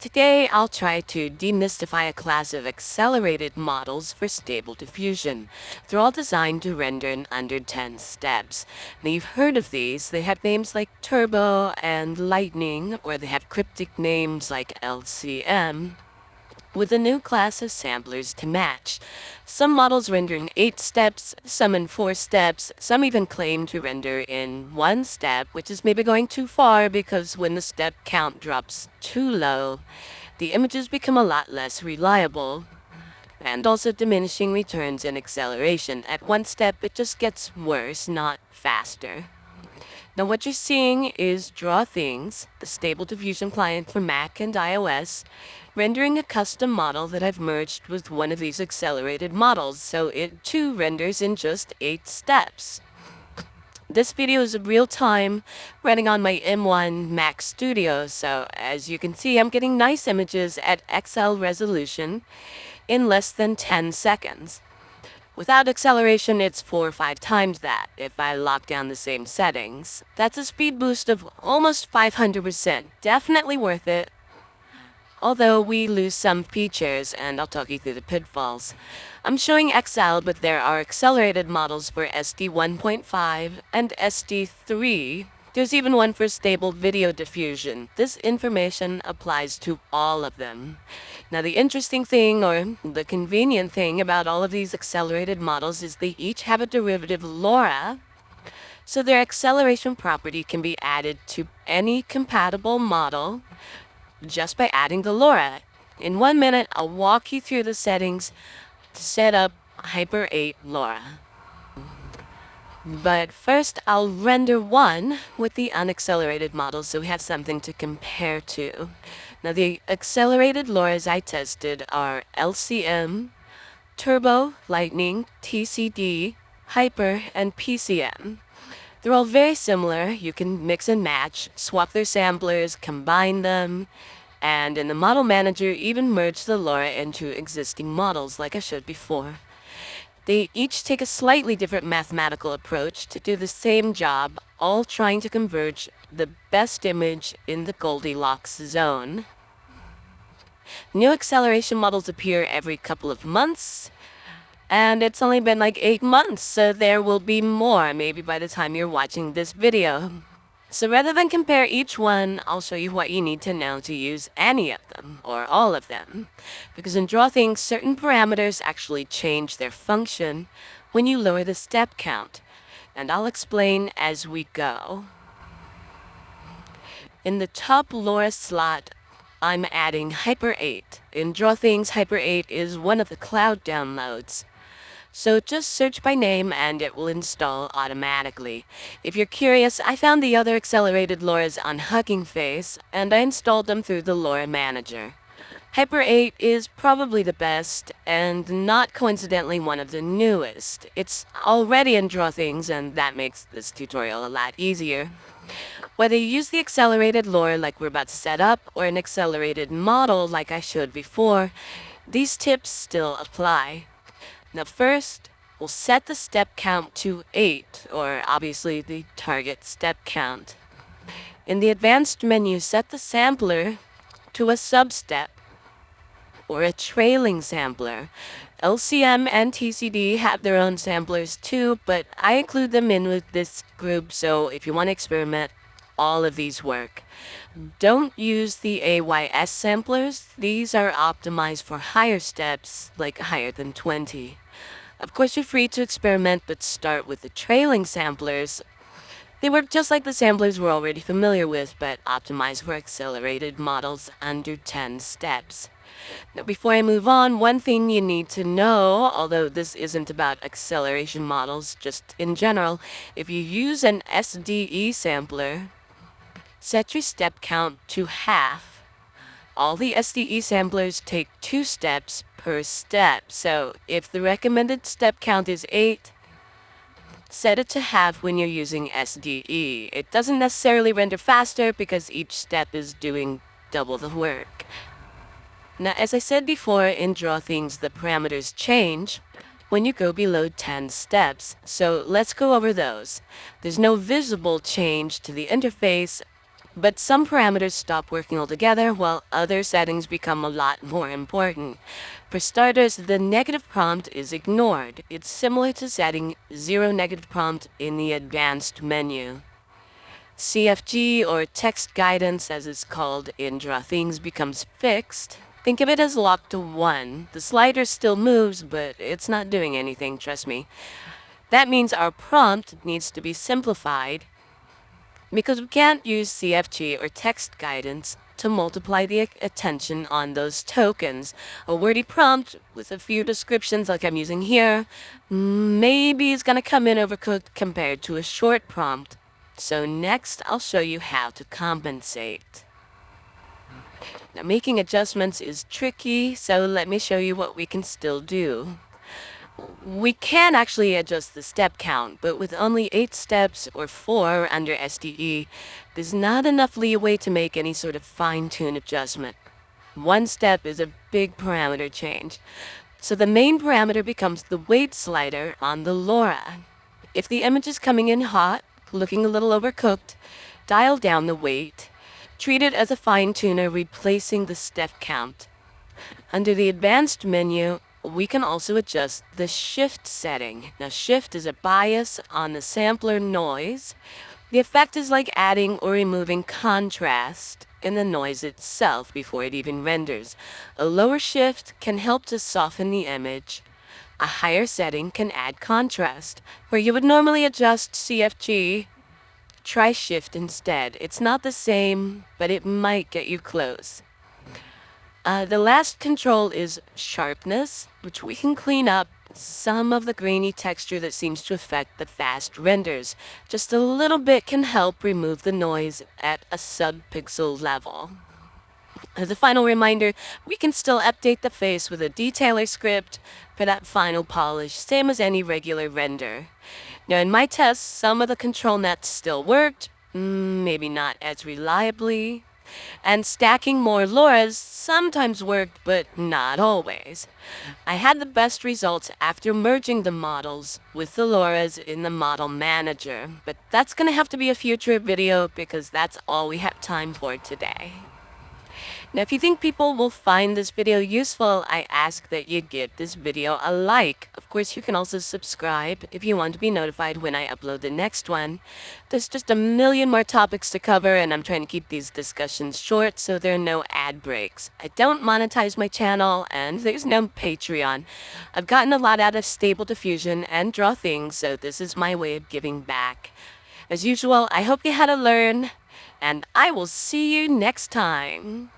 Today, I'll try to demystify a class of accelerated models for Stable Diffusion. They're all designed to render in under 10 steps. Now, you've heard of these. They have names like Turbo and Lightning, or they have cryptic names like LCM, with a new class of samplers to match. Some models render in 8 steps, some in 4 steps, some even claim to render in 1 step, which is maybe going too far because when the step count drops too low, the images become a lot less reliable, and also diminishing returns in acceleration. At 1 step, it just gets worse, not faster. Now what you're seeing is Draw Things, the Stable Diffusion client for Mac and iOS, rendering a custom model that I've merged with one of these accelerated models, so it too renders in just 8 steps. This video is real time, running on my M1 Mac Studio, so as you can see, I'm getting nice images at XL resolution in less than 10 seconds. Without acceleration, it's 4 or 5 times that if I lock down the same settings. That's a speed boost of almost 500%. Definitely worth it. Although we lose some features, and I'll talk you through the pitfalls. I'm showing XL, but there are accelerated models for SD 1.5 and SD 3. There's even one for Stable Video Diffusion. This information applies to all of them. Now, the interesting thing, or the convenient thing about all of these accelerated models is they each have a derivative LoRa, so their acceleration property can be added to any compatible model just by adding the LoRa. In 1 minute, I'll walk you through the settings to set up Hyper 8 LoRa. But first, I'll render one with the unaccelerated model so we have something to compare to. Now, the accelerated LoRas I tested are LCM, Turbo, Lightning, TCD, Hyper, and PCM. They're all very similar. You can mix and match, swap their samplers, combine them, and in the Model Manager, even merge the LoRa into existing models like I showed before. They each take a slightly different mathematical approach to do the same job, all trying to converge the best image in the Goldilocks zone. New acceleration models appear every couple of months, and it's only been like 8 months, so there will be more maybe by the time you're watching this video. So rather than compare each one, I'll show you what you need to know to use any of them, or all of them. Because in Draw Things, certain parameters actually change their function when you lower the step count. And I'll explain as we go. In the top LoRa slot, I'm adding Hyper 8. In Draw Things, Hyper 8 is one of the cloud downloads. So just search by name and it will install automatically. If you're curious, I found the other accelerated LoRas on Hugging Face, and I installed them through the LoRa Manager. Hyper 8 is probably the best, and not coincidentally one of the newest. It's already in Draw Things, and that makes this tutorial a lot easier. Whether you use the accelerated LoRa like we're about to set up, or an accelerated model like I showed before, these tips still apply. Now first, we'll set the step count to 8, or obviously the target step count. In the advanced menu, set the sampler to a sub-step, or a trailing sampler. LCM and TCD have their own samplers too, but I include them in with this group, so if you want to experiment, all of these work. Don't use the AYS samplers. These are optimized for higher steps, like higher than 20. Of course, you're free to experiment, but start with the trailing samplers. They work just like the samplers we're already familiar with, but optimized for accelerated models under 10 steps. Now, before I move on, one thing you need to know, although this isn't about acceleration models, just in general, if you use an SDE sampler, set your step count to half. All the SDE samplers take 2 steps per step, so if the recommended step count is 8, set it to half when you're using SDE. It doesn't necessarily render faster because each step is doing double the work. Now, as I said before, in Draw Things, the parameters change when you go below 10 steps, so let's go over those. There's no visible change to the interface, But some parameters stop working altogether, while other settings become a lot more important. For starters, the negative prompt is ignored. It's similar to setting zero negative prompt in the advanced menu. CFG, or text guidance as it's called in Draw Things, becomes fixed. Think of it as locked to 1. The slider still moves, but it's not doing anything, trust me. That means our prompt needs to be simplified because we can't use CFG or text guidance to multiply the attention on those tokens. A wordy prompt with a few descriptions like I'm using here maybe is going to come in overcooked compared to a short prompt. So next I'll show you how to compensate. Now making adjustments is tricky, so let me show you what we can still do. We can actually adjust the step count, but with only 8 steps or 4 under SDE, there's not enough leeway to make any sort of fine-tune adjustment. 1 step is a big parameter change, so the main parameter becomes the weight slider on the LoRa. If the image is coming in hot, looking a little overcooked, dial down the weight. Treat it as a fine-tuner replacing the step count. Under the advanced menu, we can also adjust the shift setting. Now, shift is a bias on the sampler noise. The effect is like adding or removing contrast in the noise itself before it even renders. A lower shift can help to soften the image. A higher setting can add contrast. Where you would normally adjust CFG, try shift instead. It's not the same, but it might get you close. The last control is sharpness, which we can clean up some of the grainy texture that seems to affect the fast renders. Just a little bit can help remove the noise at a sub-pixel level. As a final reminder, we can still update the face with a detailer script for that final polish, same as any regular render. Now in my tests, some of the control nets still worked, maybe not as reliably. And stacking more LoRas sometimes worked, but not always. I had the best results after merging the models with the LoRas in the model manager, but that's gonna have to be a future video because that's all we have time for today. Now, if you think people will find this video useful, I ask that you give this video a like. Of course, you can also subscribe if you want to be notified when I upload the next one. There's just a million more topics to cover, and I'm trying to keep these discussions short so there are no ad breaks. I don't monetize my channel, and there's no Patreon. I've gotten a lot out of Stable Diffusion and Draw Things, so this is my way of giving back. As usual, I hope you had a learn, and I will see you next time.